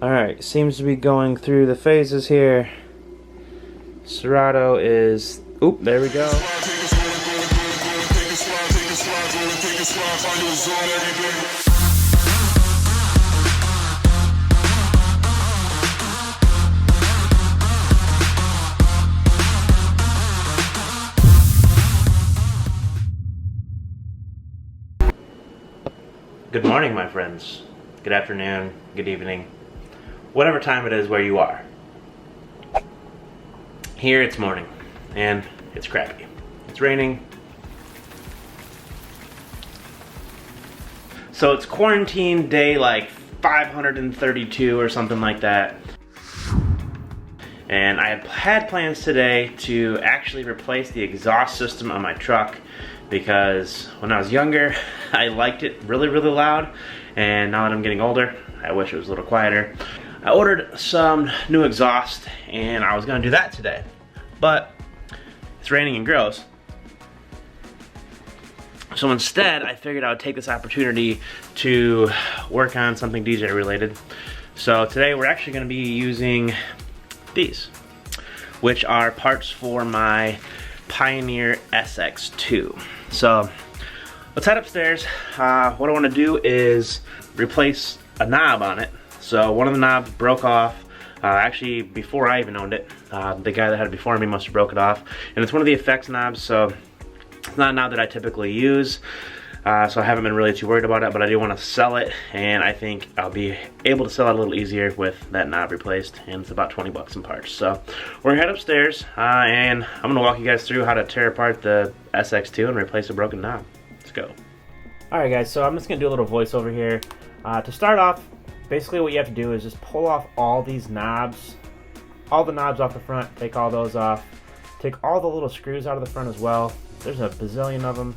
Alright, seems to be going through the phases here. Serato is... Oop, there we go. Good morning, my friends. Good afternoon, good evening, whatever time it is where you are. Here it's morning, and it's crappy. It's raining. So it's quarantine day like 532 or something like that. And I had plans today to actually replace the exhaust system on my truck because when I was younger, I liked it really, really loud. And now that I'm getting older, I wish it was a little quieter. I ordered some new exhaust and I was gonna do that today, but it's raining and gross. So instead, I figured I would take this opportunity to work on something DJ related. So today we're actually gonna be using these, which are parts for my Pioneer SX2. So let's head upstairs. What I wanna do is replace a knob on it. So one of the knobs broke off, actually before I even owned it. The guy that had it before me must have broke it off. And it's one of the effects knobs, so it's not a knob that I typically use. So I haven't been really too worried about it, but I do want to sell it. And I think I'll be able to sell it a little easier with that knob replaced. And it's about 20 bucks in parts. So we're gonna head upstairs and I'm gonna walk you guys through how to tear apart the SX2 and replace a broken knob. Let's go. Alright guys, so I'm just gonna do a little voiceover here. To start off, basically what you have to do is just pull off all these knobs, all the knobs off the front, take all those off, take all the little screws out of the front as well. There's a bazillion of them.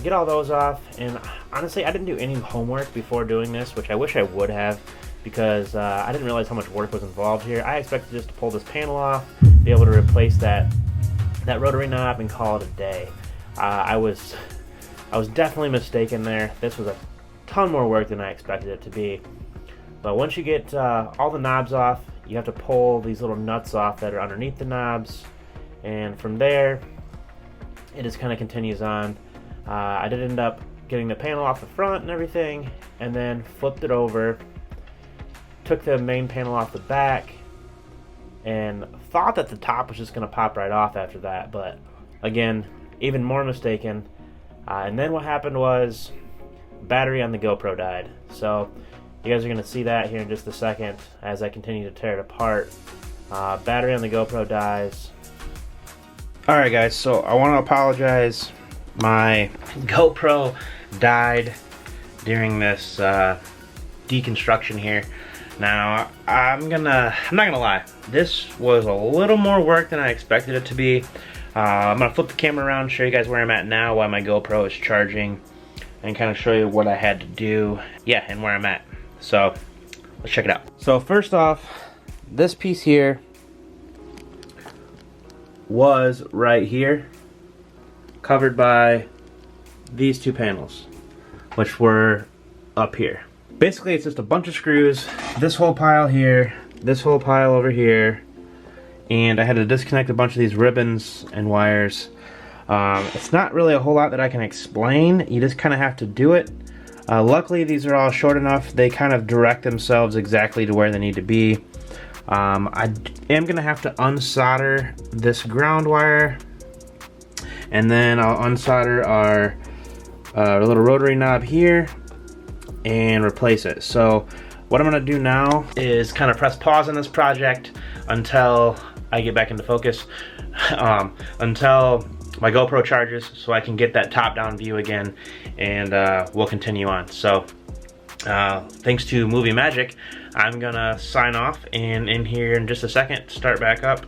Get all those off, and honestly I didn't do any homework before doing this, which I wish I would have, because I didn't realize how much work was involved here. I expected just to pull this panel off, be able to replace that rotary knob and call it a day. I was definitely mistaken there. This was a ton more work than I expected it to be. But once you get all the knobs off, you have to pull these little nuts off that are underneath the knobs, and from there it just kind of continues on. I did end up getting the panel off the front and everything, and then flipped it over, took the main panel off the back, and thought that the top was just going to pop right off after that, but again, even more mistaken. And then what happened was battery on the GoPro died. So you guys are going to see that here in just a second as I continue to tear it apart. Battery on the GoPro dies. Alright guys, so I want to apologize. My GoPro died during this deconstruction here. Now, I'm not gonna lie, this was a little more work than I expected it to be. I'm gonna flip the camera around, show you guys where I'm at now while my GoPro is charging, and kind of show you what I had to do, yeah, and where I'm at. So, let's check it out. So first off, this piece here was right here, covered by these two panels, which were up here. Basically, it's just a bunch of screws, this whole pile here, this whole pile over here, and I had to disconnect a bunch of these ribbons and wires. It's not really a whole lot that I can explain, you just kind of have to do it. Luckily, these are all short enough, they kind of direct themselves exactly to where they need to be. I am going to have to unsolder this ground wire, and then I'll unsolder our little rotary knob here and replace it. So what I'm going to do now is kind of press pause on this project until I get back into focus, until my GoPro charges so I can get that top-down view again, and we'll continue on. So thanks to Movie Magic, I'm gonna sign off, and in here in just a second start back up.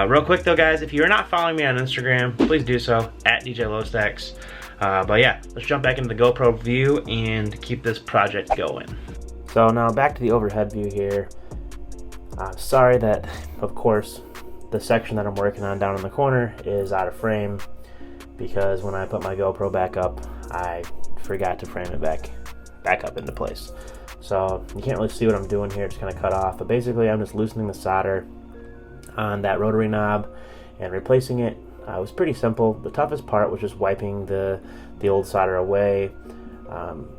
Real quick though guys, if you're not following me on Instagram, please do so, at dj.lostax. But yeah, let's jump back into the GoPro view and keep this project going. So now back to the overhead view here. Sorry that, of course, the section that I'm working on down in the corner is out of frame, because when I put my GoPro back up, I forgot to frame it back up into place. so you can't really see what I'm doing here. It's kind of cut off, but basically I'm just loosening the solder on that rotary knob and replacing it. It was pretty simple. The toughest part was just wiping the old solder away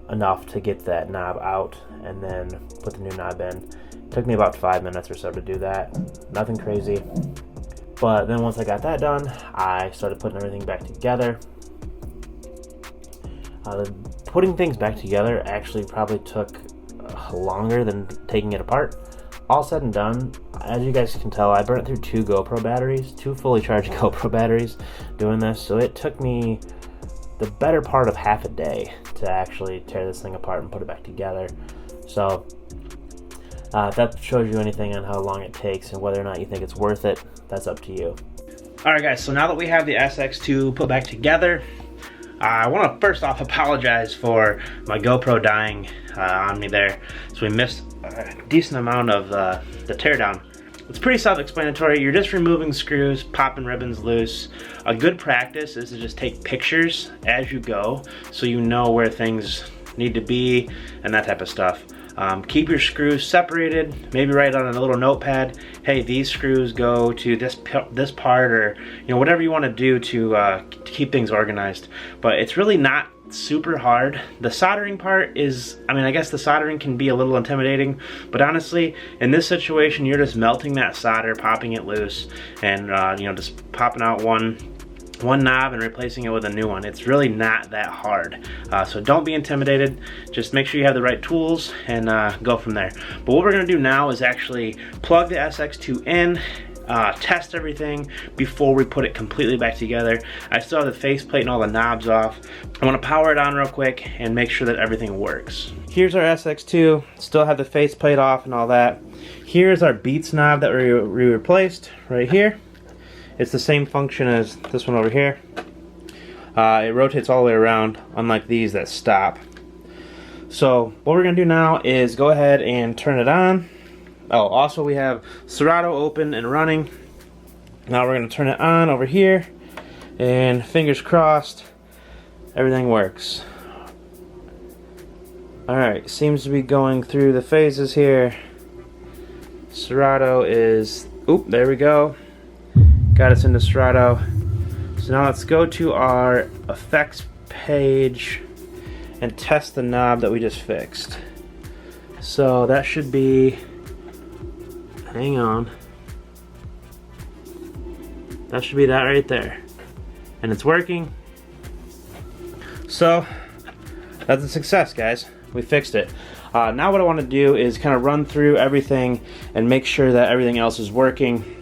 enough to get that knob out and then put the new knob in. It took me about 5 minutes or so to do that. Nothing crazy. But then once I got that done, I started putting everything back together. Putting things back together actually probably took longer than taking it apart. All said and done, as you guys can tell, I burnt through 2 GoPro batteries, 2 fully charged GoPro batteries doing this, so it took me the better part of half a day to actually tear this thing apart and put it back together. So if that shows you anything on how long it takes and whether or not you think it's worth it, that's up to you. Alright guys, so now that we have the SX2 put back together, I want to first off apologize for my GoPro dying on me there. So we missed a decent amount of the teardown. It's pretty self-explanatory. You're just removing screws, popping ribbons loose. A good practice is to just take pictures as you go so you know where things need to be and that type of stuff. Keep your screws separated, maybe write on a little notepad, hey, these screws go to this part, or whatever you want to do to keep things organized. But it's really not super hard. The soldering part is, I guess the soldering can be a little intimidating, but honestly, in this situation, you're just melting that solder, popping it loose, and just popping out one knob and replacing it with a new one. It's really not that hard. So don't be intimidated. Just make sure you have the right tools and go from there. But what we're gonna do now is actually plug the SX2 in, test everything before we put it completely back together. I still have the faceplate and all the knobs off. I wanna power it on real quick and make sure that everything works. Here's our SX2, still have the faceplate off and all that. Here's our Beats knob that we replaced right here. It's the same function as this one over here. It rotates all the way around, unlike these that stop. So what we're gonna do now is go ahead and turn it on. Oh, also we have Serato open and running. Now we're gonna turn it on over here, and fingers crossed, everything works. Alright, seems to be going through the phases here. Serato is, oop, there we go. Got us into Serato. So now let's go to our effects page and test the knob that we just fixed. So that should be, hang on, that should be that right there. And it's working. So that's a success, guys. We fixed it. Now what I want to do is kind of run through everything and make sure that everything else is working.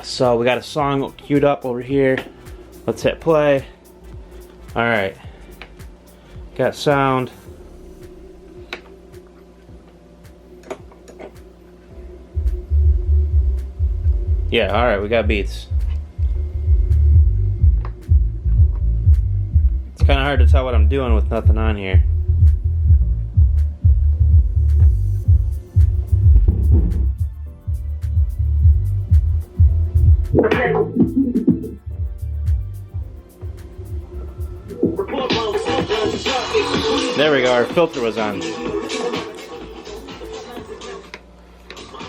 So we got a song queued up over here. Let's hit play. Alright. Got sound. Yeah, alright, we got beats. It's kind of hard to tell what I'm doing with nothing on here. There we go, our filter was on.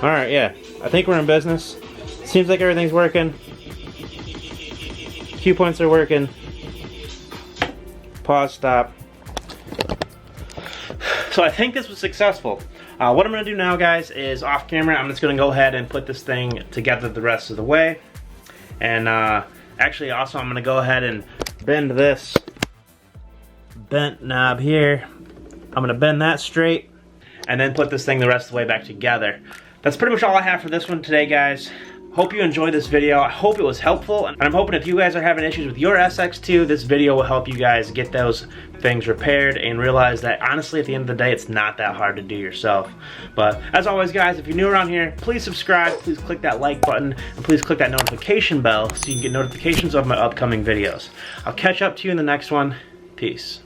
Alright, yeah, I think we're in business. Seems like everything's working. Cue points are working. Pause, stop. So I think this was successful. What I'm going to do now, guys, is off camera, I'm just going to go ahead and put this thing together the rest of the way. And actually, also, I'm going to go ahead and bend this bent knob here. I'm going to bend that straight and then put this thing the rest of the way back together. That's pretty much all I have for this one today, guys. Hope you enjoyed this video. I hope it was helpful, and I'm hoping if you guys are having issues with your SX2, this video will help you guys get those things repaired and realize that honestly at the end of the day it's not that hard to do yourself. But as always, guys, if you're new around here, please subscribe, please click that like button, and please click that notification bell so you can get notifications of my upcoming videos. I'll catch up to you in the next one. Peace.